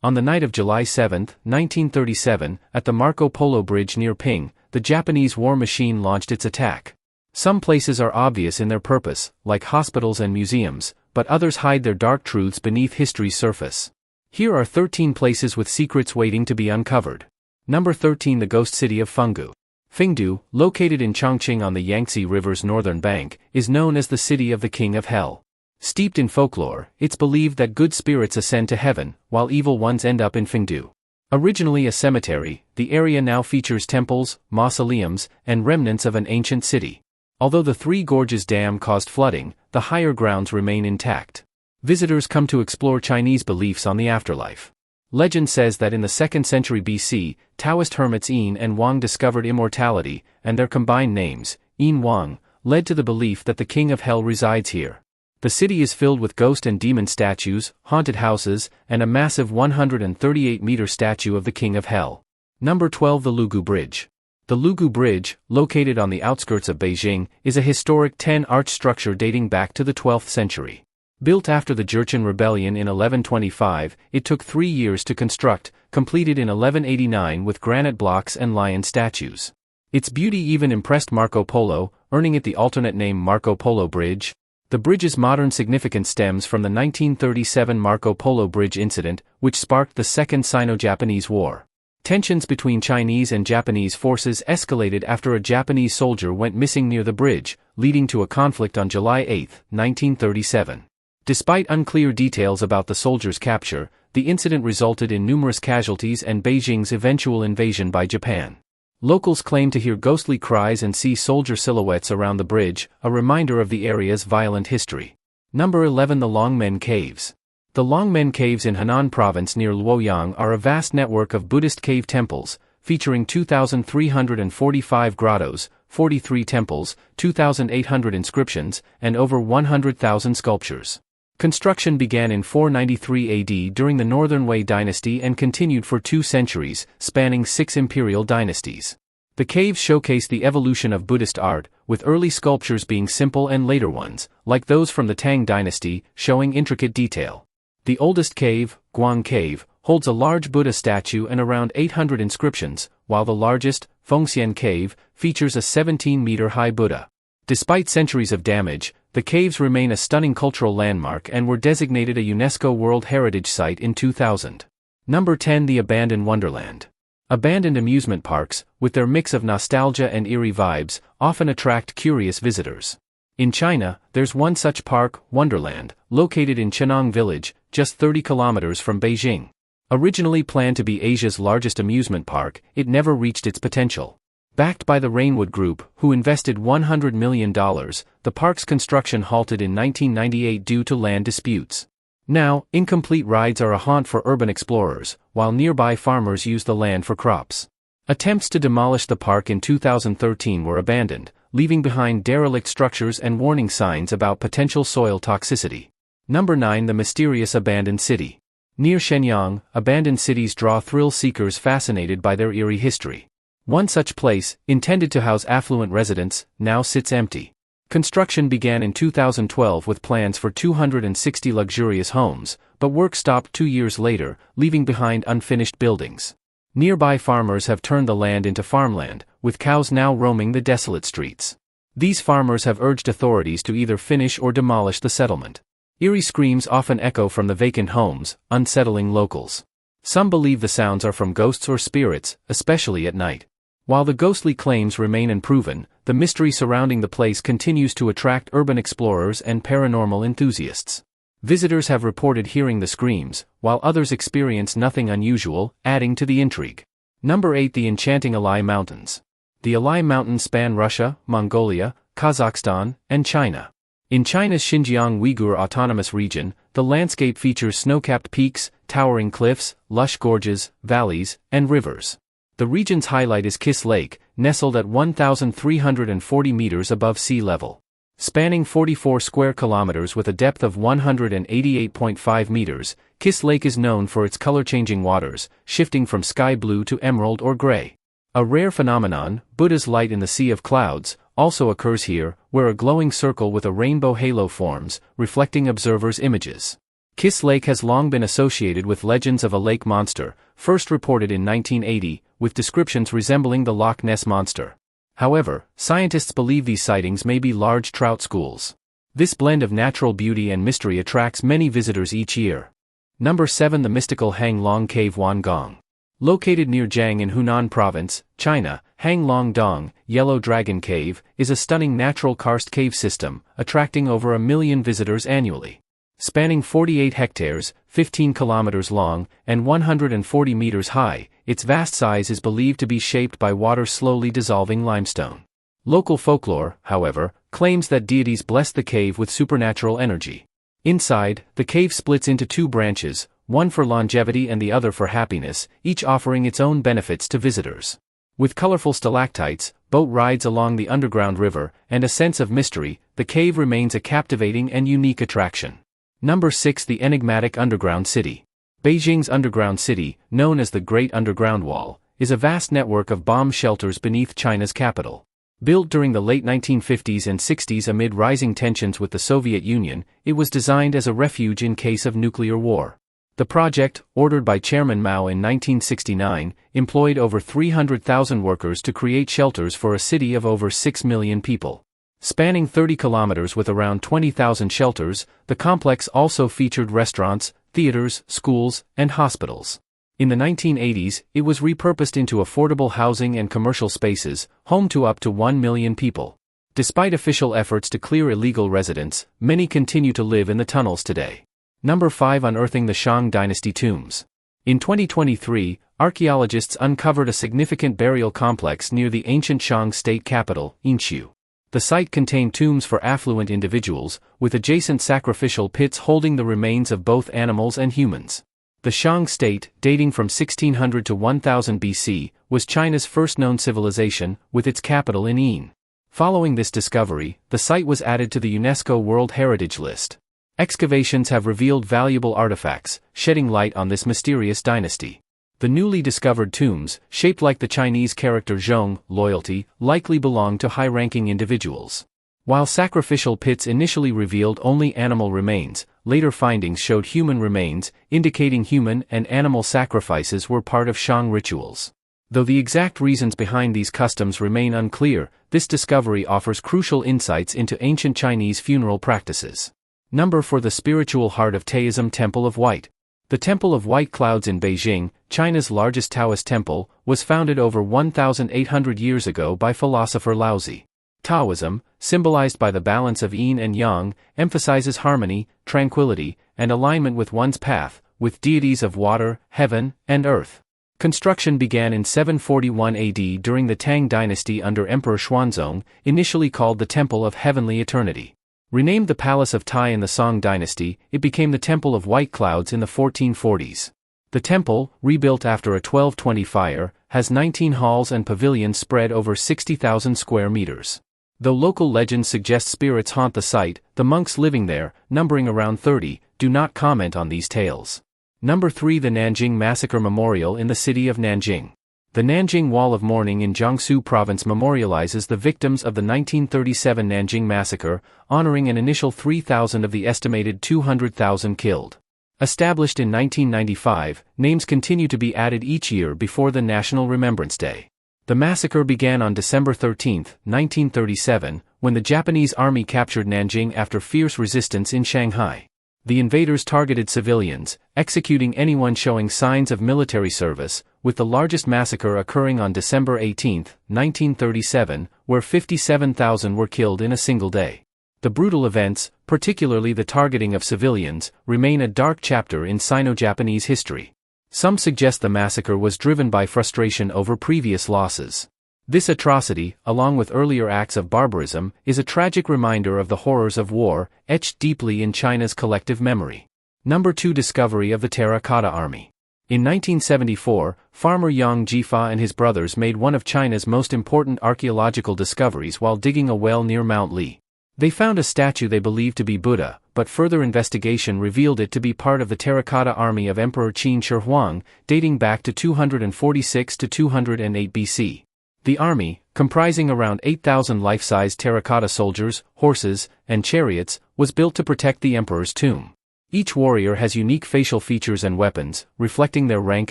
On the night of July 7, 1937, at the Marco Polo Bridge near Ping, the Japanese war machine launched its attack. Some places are obvious in their purpose, like hospitals and museums, but others hide their dark truths beneath history's surface. Here are 13 places with secrets waiting to be uncovered. Number 13. The Ghost City of Fengdu. Fengdu, located in Chongqing on the Yangtze River's northern bank, is known as the City of the King of Hell. Steeped in folklore, it's believed that good spirits ascend to heaven, while evil ones end up in Fengdu. Originally a cemetery, the area now features temples, mausoleums, and remnants of an ancient city. Although the Three Gorges Dam caused flooding, the higher grounds remain intact. Visitors come to explore Chinese beliefs on the afterlife. Legend says that in the 2nd century BC, Taoist hermits Yin and Wang discovered immortality, and their combined names, Yin Wang, led to the belief that the King of Hell resides here. The city is filled with ghost and demon statues, haunted houses, and a massive 138-meter statue of the King of Hell. Number 12. The Lugu Bridge. The Lugu Bridge, located on the outskirts of Beijing, is a historic 10-arch structure dating back to the 12th century. Built after the Jurchen Rebellion in 1125, it took 3 years to construct, completed in 1189 with granite blocks and lion statues. Its beauty even impressed Marco Polo, earning it the alternate name Marco Polo Bridge. The bridge's modern significance stems from the 1937 Marco Polo Bridge incident, which sparked the Second Sino-Japanese War. Tensions between Chinese and Japanese forces escalated after a Japanese soldier went missing near the bridge, leading to a conflict on July 8, 1937. Despite unclear details about the soldier's capture, the incident resulted in numerous casualties and Beijing's eventual invasion by Japan. Locals claim to hear ghostly cries and see soldier silhouettes around the bridge, a reminder of the area's violent history. Number 11. The Longmen Caves. The Longmen Caves in Henan Province near Luoyang are a vast network of Buddhist cave temples, featuring 2,345 grottos, 43 temples, 2,800 inscriptions, and over 100,000 sculptures. Construction began in 493 AD during the Northern Wei dynasty and continued for 2 centuries, spanning 6 imperial dynasties. The caves showcase the evolution of Buddhist art, with early sculptures being simple and later ones, like those from the Tang dynasty, showing intricate detail. The oldest cave, Guang Cave, holds a large Buddha statue and around 800 inscriptions, while the largest, Fengxian Cave, features a 17-meter-high Buddha. Despite centuries of damage, the caves remain a stunning cultural landmark and were designated a UNESCO World Heritage Site in 2000. Number 10. The Abandoned Wonderland. Abandoned amusement parks, with their mix of nostalgia and eerie vibes, often attract curious visitors. In China, there's one such park, Wonderland, located in Chenong Village, just 30 kilometers from Beijing. Originally planned to be Asia's largest amusement park, it never reached its potential. Backed by the Rainwood Group, who invested $100 million, the park's construction halted in 1998 due to land disputes. Now, incomplete rides are a haunt for urban explorers, while nearby farmers use the land for crops. Attempts to demolish the park in 2013 were abandoned, leaving behind derelict structures and warning signs about potential soil toxicity. Number 9. The Mysterious Abandoned City. Near Shenyang, abandoned cities draw thrill seekers fascinated by their eerie history. One such place, intended to house affluent residents, now sits empty. Construction began in 2012 with plans for 260 luxurious homes, but work stopped 2 years later, leaving behind unfinished buildings. Nearby farmers have turned the land into farmland, with cows now roaming the desolate streets. These farmers have urged authorities to either finish or demolish the settlement. Eerie screams often echo from the vacant homes, unsettling locals. Some believe the sounds are from ghosts or spirits, especially at night. While the ghostly claims remain unproven, the mystery surrounding the place continues to attract urban explorers and paranormal enthusiasts. Visitors have reported hearing the screams, while others experience nothing unusual, adding to the intrigue. Number 8. The Enchanting Alai Mountains. The Alai Mountains span Russia, Mongolia, Kazakhstan, and China. In China's Xinjiang Uyghur Autonomous Region, the landscape features snow-capped peaks, towering cliffs, lush gorges, valleys, and rivers. The region's highlight is Kiss Lake, nestled at 1,340 meters above sea level. Spanning 44 square kilometers with a depth of 188.5 meters, Kiss Lake is known for its color-changing waters, shifting from sky blue to emerald or gray. A rare phenomenon, Buddha's light in the sea of clouds, also occurs here, where a glowing circle with a rainbow halo forms, reflecting observers' images. Kiss Lake has long been associated with legends of a lake monster, first reported in 1980, with descriptions resembling the Loch Ness Monster. However, scientists believe these sightings may be large trout schools. This blend of natural beauty and mystery attracts many visitors each year. Number 7. The mystical Hang Long Cave Wangong. Located near Jiang in Hunan Province, China, Hang Long Dong, Yellow Dragon Cave, is a stunning natural karst cave system, attracting over 1 million visitors annually. Spanning 48 hectares, 15 kilometers long, and 140 meters high, its vast size is believed to be shaped by water slowly dissolving limestone. Local folklore, however, claims that deities bless the cave with supernatural energy. Inside, the cave splits into 2 branches, one for longevity and the other for happiness, each offering its own benefits to visitors. With colorful stalactites, boat rides along the underground river, and a sense of mystery, the cave remains a captivating and unique attraction. Number 6. The enigmatic underground city. Beijing's underground city, known as the Great Underground Wall, is a vast network of bomb shelters beneath China's capital. Built during the late 1950s and 60s amid rising tensions with the Soviet Union, it was designed as a refuge in case of nuclear war. The project, ordered by Chairman Mao in 1969, employed over 300,000 workers to create shelters for a city of over 6 million people. Spanning 30 kilometers with around 20,000 shelters, the complex also featured restaurants, theaters, schools, and hospitals. In the 1980s, it was repurposed into affordable housing and commercial spaces, home to up to 1 million people. Despite official efforts to clear illegal residents, many continue to live in the tunnels today. Number 5. Unearthing the Shang Dynasty tombs. In 2023, archaeologists uncovered a significant burial complex near the ancient Shang state capital, Yinshu. The site contained tombs for affluent individuals, with adjacent sacrificial pits holding the remains of both animals and humans. The Shang state, dating from 1600 to 1000 BC, was China's first known civilization, with its capital in Yin. Following this discovery, the site was added to the UNESCO World Heritage List. Excavations have revealed valuable artifacts, shedding light on this mysterious dynasty. The newly discovered tombs, shaped like the Chinese character zhong, loyalty, likely belong to high-ranking individuals. While sacrificial pits initially revealed only animal remains, later findings showed human remains, indicating human and animal sacrifices were part of Shang rituals. Though the exact reasons behind these customs remain unclear, this discovery offers crucial insights into ancient Chinese funeral practices. Number 4. The spiritual heart of Taoism Temple of White. The Temple of White Clouds in Beijing, China's largest Taoist temple, was founded over 1,800 years ago by philosopher Laozi. Taoism, symbolized by the balance of yin and yang, emphasizes harmony, tranquility, and alignment with one's path, with deities of water, heaven, and earth. Construction began in 741 AD during the Tang Dynasty under Emperor Xuanzong, initially called the Temple of Heavenly Eternity. Renamed the Palace of Tai in the Song Dynasty, it became the Temple of White Clouds in the 1440s. The temple, rebuilt after a 1220 fire, has 19 halls and pavilions spread over 60,000 square meters. Though local legends suggest spirits haunt the site, the monks living there, numbering around 30, do not comment on these tales. Number 3. The Nanjing Massacre Memorial in the city of Nanjing. The Nanjing Wall of Mourning in Jiangsu Province memorializes the victims of the 1937 Nanjing Massacre, honoring an initial 3,000 of the estimated 200,000 killed. Established in 1995, names continue to be added each year before the National Remembrance Day. The massacre began on December 13, 1937, when the Japanese army captured Nanjing after fierce resistance in Shanghai. The invaders targeted civilians, executing anyone showing signs of military service, with the largest massacre occurring on December 18, 1937, where 57,000 were killed in a single day. The brutal events, particularly the targeting of civilians, remain a dark chapter in Sino-Japanese history. Some suggest the massacre was driven by frustration over previous losses. This atrocity, along with earlier acts of barbarism, is a tragic reminder of the horrors of war, etched deeply in China's collective memory. Number 2. Discovery of the Terracotta Army. In 1974, farmer Yang Jifa and his brothers made one of China's most important archaeological discoveries while digging a well near Mount Li. They found a statue they believed to be Buddha, but further investigation revealed it to be part of the Terracotta Army of Emperor Qin Shi Huang, dating back to 246 to 208 BC. The army, comprising around 8,000 life-size terracotta soldiers, horses, and chariots, was built to protect the emperor's tomb. Each warrior has unique facial features and weapons, reflecting their rank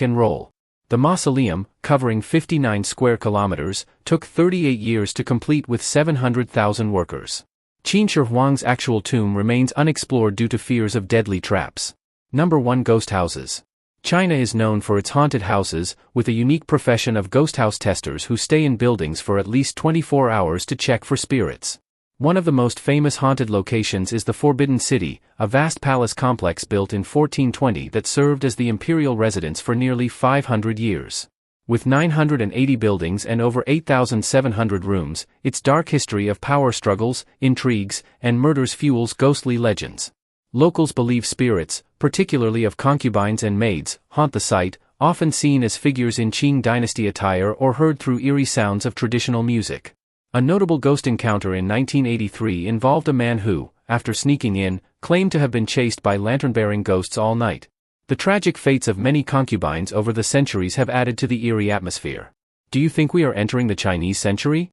and role. The mausoleum, covering 59 square kilometers, took 38 years to complete with 700,000 workers. Qin Shi Huang's actual tomb remains unexplored due to fears of deadly traps. Number 1. Ghost houses. China is known for its haunted houses, with a unique profession of ghost house testers who stay in buildings for at least 24 hours to check for spirits. One of the most famous haunted locations is the Forbidden City, a vast palace complex built in 1420 that served as the imperial residence for nearly 500 years. With 980 buildings and over 8,700 rooms, its dark history of power struggles, intrigues, and murders fuels ghostly legends. Locals believe spirits, particularly of concubines and maids, haunt the site, often seen as figures in Shang Dynasty attire or heard through eerie sounds of traditional music. A notable ghost encounter in 1983 involved a man who, after sneaking in, claimed to have been chased by lantern-bearing ghosts all night. The tragic fates of many concubines over the centuries have added to the eerie atmosphere. Do you think we are entering the Chinese century?